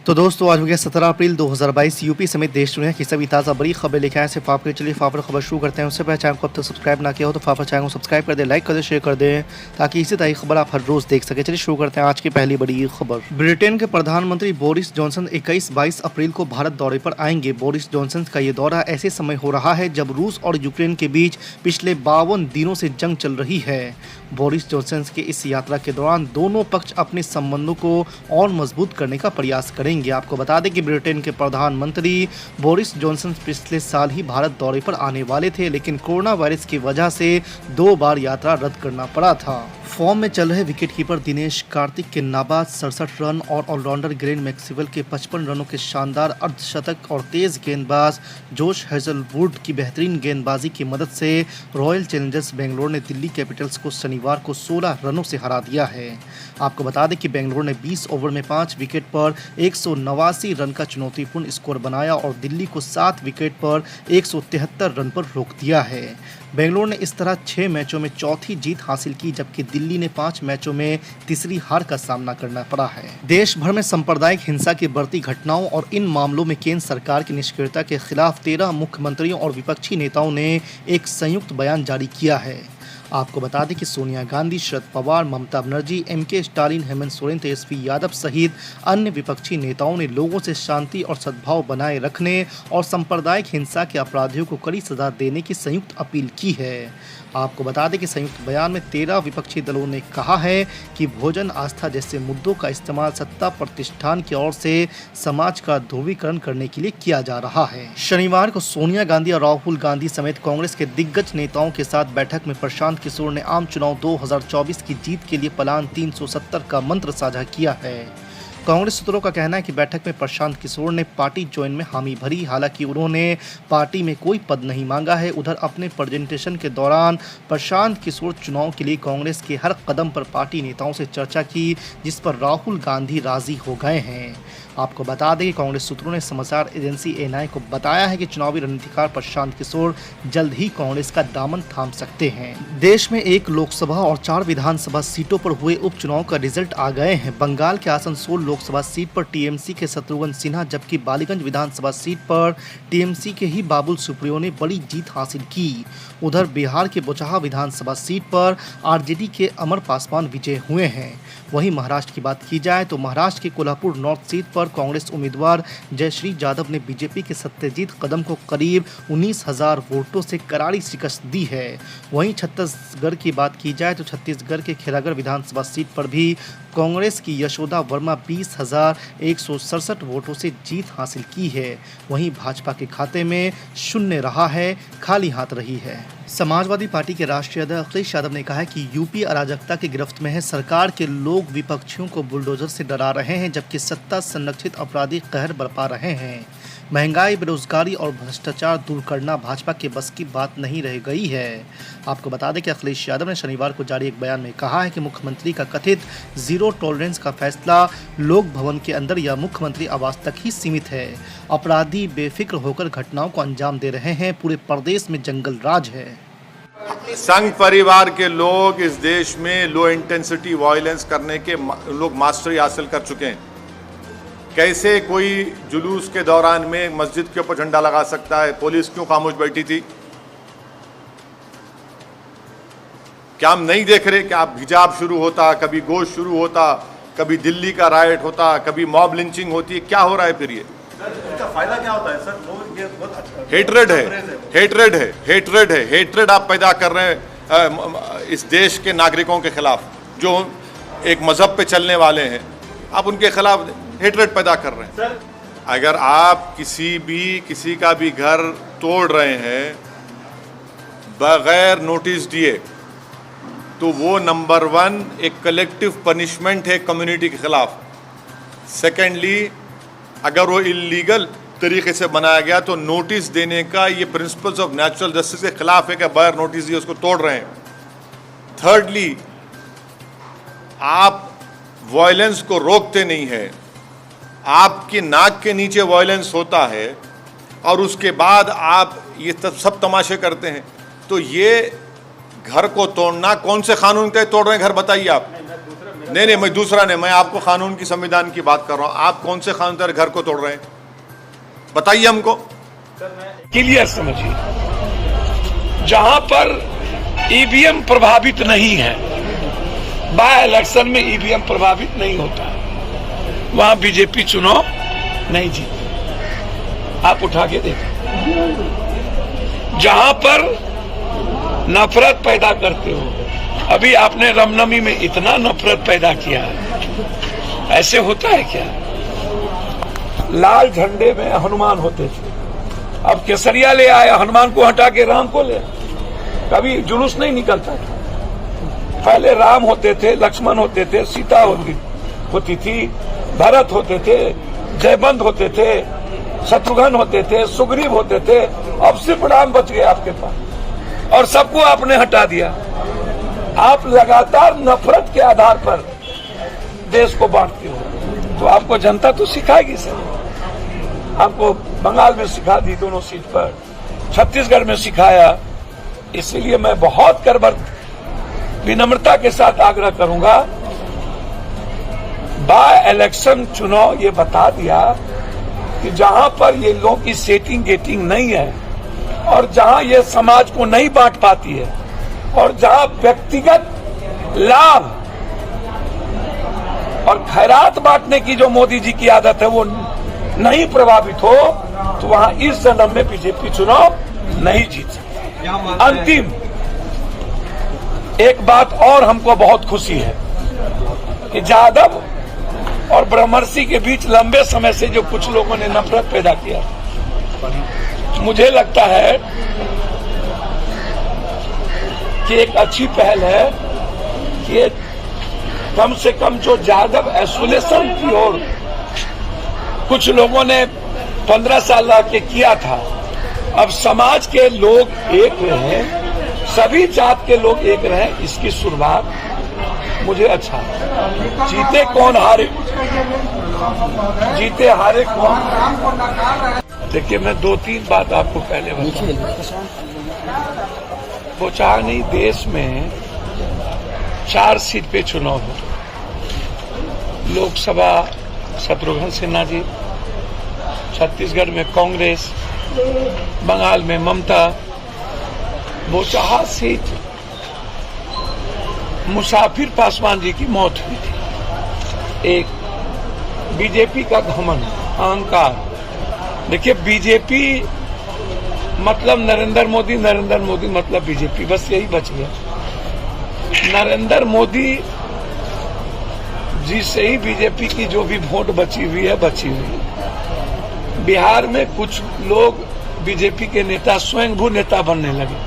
तो दोस्तों आज हो गया 17 अप्रैल 2022। यूपी समेत देश दुनिया की सभी ताज़ा बड़ी खबरें लेके आए सिर्फ आपके लिए। चलिए फाफर खबर शुरू करते हैं। उससे पहले चैनल को अब तक सब्सक्राइब ना किया हो तो फाफर चैनल को सब्सक्राइब कर दें, लाइक कर दें, शेयर कर दें ताकि इसी तरह की खबर आप हर रोज़ देख सकें। चलिए शुरू करते हैं आज की पहली बड़ी खबर। ब्रिटेन के प्रधानमंत्री बोरिस जॉनसन 21-22 अप्रैल को भारत दौरे पर आएंगे। बोरिस जॉनसन का ये दौरा ऐसे समय हो रहा है जब रूस और यूक्रेन के बीच पिछले 52 दिनों से जंग चल रही है। बोरिस जॉनसन के इस यात्रा के दौरान दोनों पक्ष अपने संबंधों को और मजबूत करने का प्रयास करेंगे। आपको बता दें कि ब्रिटेन के प्रधानमंत्री बोरिस जॉनसन पिछले साल ही भारत दौरे पर आने वाले थे, लेकिन कोरोना वायरस की वजह से 2 बार यात्रा रद्द करना पड़ा था। फॉर्म में चल रहे विकेटकीपर दिनेश कार्तिक के नाबाद 67 रन और ऑलराउंडर ग्लेन मैक्सवेल के 55 रनों के शानदार अर्धशतक और तेज गेंदबाज जोश हेजलवुड की बेहतरीन गेंदबाजी की मदद से रॉयल चैलेंजर्स बेंगलोर ने दिल्ली कैपिटल्स को शनिवार को 16 रनों से हरा दिया है। आपको बता दें कि बेंगलोर ने 20 ओवर में 5 विकेट पर 189 रन का चुनौतीपूर्ण स्कोर बनाया और दिल्ली को 7 विकेट पर 173 रन पर रोक दिया है। बेंगलोर ने इस तरह 6 मैचों में चौथी जीत हासिल की, जबकि दिल्ली ने 5 मैचों में तीसरी हार का सामना करना पड़ा है। देश भर में सांप्रदायिक हिंसा की बढ़ती घटनाओं और इन मामलों में केंद्र सरकार की निष्क्रियता के खिलाफ 13 मुख्यमंत्रियों और विपक्षी नेताओं ने एक संयुक्त बयान जारी किया है। आपको बता दें कि सोनिया गांधी, शरद पवार, ममता बनर्जी, एमके स्टालिन, हेमंत सोरेन, तेजस्वी यादव सहित अन्य विपक्षी नेताओं ने लोगों से शांति और सद्भाव बनाए रखने और सांप्रदायिक हिंसा के अपराधियों को कड़ी सजा देने की संयुक्त अपील की है। आपको बता दें कि संयुक्त बयान में 13 विपक्षी दलों ने कहा है कि भोजन, आस्था जैसे मुद्दों का इस्तेमाल सत्ता प्रतिष्ठान की ओर से समाज का ध्रुवीकरण करने के लिए किया जा रहा है। शनिवार को सोनिया गांधी और राहुल गांधी समेत कांग्रेस के दिग्गज नेताओं के साथ बैठक में प्रशांत किशोर ने आम चुनाव 2024 की जीत के लिए प्लान 370 का मंत्र साझा किया है। कांग्रेस सूत्रों का कहना है कि बैठक में प्रशांत किशोर ने पार्टी ज्वाइन में हामी भरी, हालांकि उन्होंने पार्टी में कोई पद नहीं मांगा है। उधर अपने प्रेजेंटेशन के दौरान प्रशांत किशोर चुनाव के लिए कांग्रेस के हर कदम पर पार्टी नेताओं से चर्चा की, जिस पर राहुल गांधी राजी हो गए हैं। आपको बता दें कि कांग्रेस सूत्रों ने समाचार एजेंसी एएनआई को बताया है कि चुनावी रणनीतिकार प्रशांत किशोर जल्द ही कांग्रेस का दामन थाम सकते हैं। देश में 1 लोकसभा और 4 विधानसभा सीटों पर हुए उपचुनाव का रिजल्ट आ गए हैं। बंगाल के आसनसोल लोकसभा सीट पर टीएमसी के शत्रुघ्न सिन्हा, जबकि बालीगंज विधानसभा सीट पर टीएमसी के ही बाबुल सुप्रियो ने बड़ी जीत हासिल की। उधर बिहार के बोचहा विधानसभा सीट पर आरजेडी के अमर पासवान विजय हुए हैं। वहीं महाराष्ट्र की बात की जाए तो महाराष्ट्र के कोल्हापुर नॉर्थ सीट पर कांग्रेस उम्मीदवार जयश्री यादव ने बीजेपी के सत्यजीत कदम को करीब 19,000 वोटों से करारी शिकस्त दी है। वहीं छत्तीसगढ़ की बात की जाए तो छत्तीसगढ़ के खैरागढ़ विधानसभा सीट पर भी कांग्रेस की यशोदा वर्मा 20,167 वोटों से जीत हासिल की है। वहीं भाजपा के खाते में शून्य रहा है, खाली हाथ रही है। समाजवादी पार्टी के राष्ट्रीय अध्यक्ष अखिलेश यादव ने कहा है कि यूपी अराजकता की गिरफ्त में है। सरकार के लोग विपक्षियों को बुलडोजर से डरा रहे हैं, जबकि सत्ता संरक्षित अपराधी कहर बरपा रहे हैं। महंगाई, बेरोजगारी और भ्रष्टाचार दूर करना भाजपा के बस की बात नहीं रह गई है। आपको बता दें कि अखिलेश यादव ने शनिवार को जारी एक बयान में कहा है कि मुख्यमंत्री का कथित जीरो टॉलरेंस का फैसला लोक भवन के अंदर या मुख्यमंत्री आवास तक ही सीमित है। अपराधी बेफिक्र होकर घटनाओं को अंजाम दे रहे हैं। पूरे प्रदेश में जंगल राज है। संघ परिवार के लोग इस देश में लो इंटेंसिटी वायलेंस करने के लोग मास्टरी हासिल कर चुके हैं। कैसे कोई जुलूस के दौरान में मस्जिद के ऊपर झंडा लगा सकता है? पुलिस क्यों खामोश बैठी थी? क्या हम नहीं देख रहे कि आप हिजाब शुरू होता, कभी गोश्त शुरू होता, कभी दिल्ली का राइट होता, कभी मॉब लिंचिंग होती है? क्या हो रहा है फिर ये? इसका फायदा क्या होता है सर? लोग ये बहुत हेट्रेड है, हेट्रेड आप पैदा कर रहे हैं इस देश के नागरिकों के खिलाफ, जो एक मजहब पे चलने वाले हैं। आप उनके खिलाफ हेट्रेड पैदा कर रहे हैं। अगर आप किसी का भी घर तोड़ रहे हैं बगैर नोटिस दिए, तो वो नंबर 1 एक कलेक्टिव पनिशमेंट है कम्युनिटी के खिलाफ। सेकेंडली, अगर वो इलीगल तरीके से बनाया गया तो नोटिस देने का ये प्रिंसिपल्स ऑफ नेचुरल जस्टिस के खिलाफ है कि बगैर नोटिस दिए उसको तोड़ रहे हैं। थर्डली, आप वायलेंस को रोकते नहीं है, आपकी नाक के नीचे वायलेंस होता है और उसके बाद आप ये सब तमाशे करते हैं। तो ये घर को तोड़ना कौन से कानून के तोड़ रहे हैं घर, बताइए आप? नहीं नहीं, मैं दूसरा नहीं, मैं आपको कानून की संविधान की बात कर रहा हूं। आप कौन से कानून तहत घर को तोड़ रहे हैं, बताइए हमको। क्लियर समझिए, जहां पर ईवीएम प्रभावित नहीं है, बाय इलेक्शन में ईवीएम प्रभावित नहीं होता है, वहां बीजेपी चुनाव नहीं जीती। आप उठा के देखें, जहां पर नफरत पैदा करते हो, अभी आपने रामनवमी में इतना नफरत पैदा किया है, ऐसे होता है क्या? लाल झंडे में हनुमान होते थे, अब केसरिया ले आए, हनुमान को हटा के राम को ले। कभी जुलूस नहीं निकलता था, पहले राम होते थे, लक्ष्मण होते थे, सीता होती थी, भरत होते थे, जयबंद होते थे, शत्रुघ्न होते थे, सुग्रीव होते थे, अब सिर्फ राम बच गए आपके पास और सबको आपने हटा दिया। आप लगातार नफरत के आधार पर देश को बांटते हो, तो आपको जनता तो सिखाएगी सर। आपको बंगाल में सिखा दी दोनों सीट पर, छत्तीसगढ़ में सिखाया। इसलिए मैं बहुत करबर विनम्रता के साथ आग्रह करूंगा, बाय इलेक्शन चुनाव ये बता दिया कि जहां पर ये लोग की सेटिंग गेटिंग नहीं है और जहां ये समाज को नहीं बांट पाती है और जहां व्यक्तिगत लाभ और खैरात बांटने की जो मोदी जी की आदत है वो नहीं प्रभावित हो, तो वहां इस जन्म में बीजेपी चुनाव नहीं जीत सकती। अंतिम एक बात और हमको बहुत खुशी है कि जादव और ब्रह्मर्षि के बीच लंबे समय से जो कुछ लोगों ने नफरत पैदा किया, मुझे लगता है कि एक अच्छी पहल है कि कम से कम जो जादव आइसोलेशन की ओर कुछ लोगों ने 15 साल के किया था, अब समाज के लोग एक रहे, सभी जात के लोग एक रहे, इसकी शुरुआत मुझे अच्छा है। जीते कौन हारे, जीते हारे कौन। देखिए, मैं 2-3 बात आपको पहले बताऊं। वो चाह नहीं, देश में 4 सीट पे चुनाव हो, लोकसभा शत्रुघ्न सिन्हा जी, छत्तीसगढ़ में कांग्रेस, बंगाल में ममता, बोचहा सीट मुसाफिर पासवान जी की मौत हुई थी। एक बीजेपी का घमंड, अहंकार। देखिए, बीजेपी मतलब नरेंद्र मोदी, नरेंद्र मोदी मतलब बीजेपी, बस यही बच गया। नरेंद्र मोदी जी से ही बीजेपी की जो भी वोट बची हुई है, बची हुई है। बिहार में कुछ लोग बीजेपी के नेता स्वयंभू नेता बनने लगे।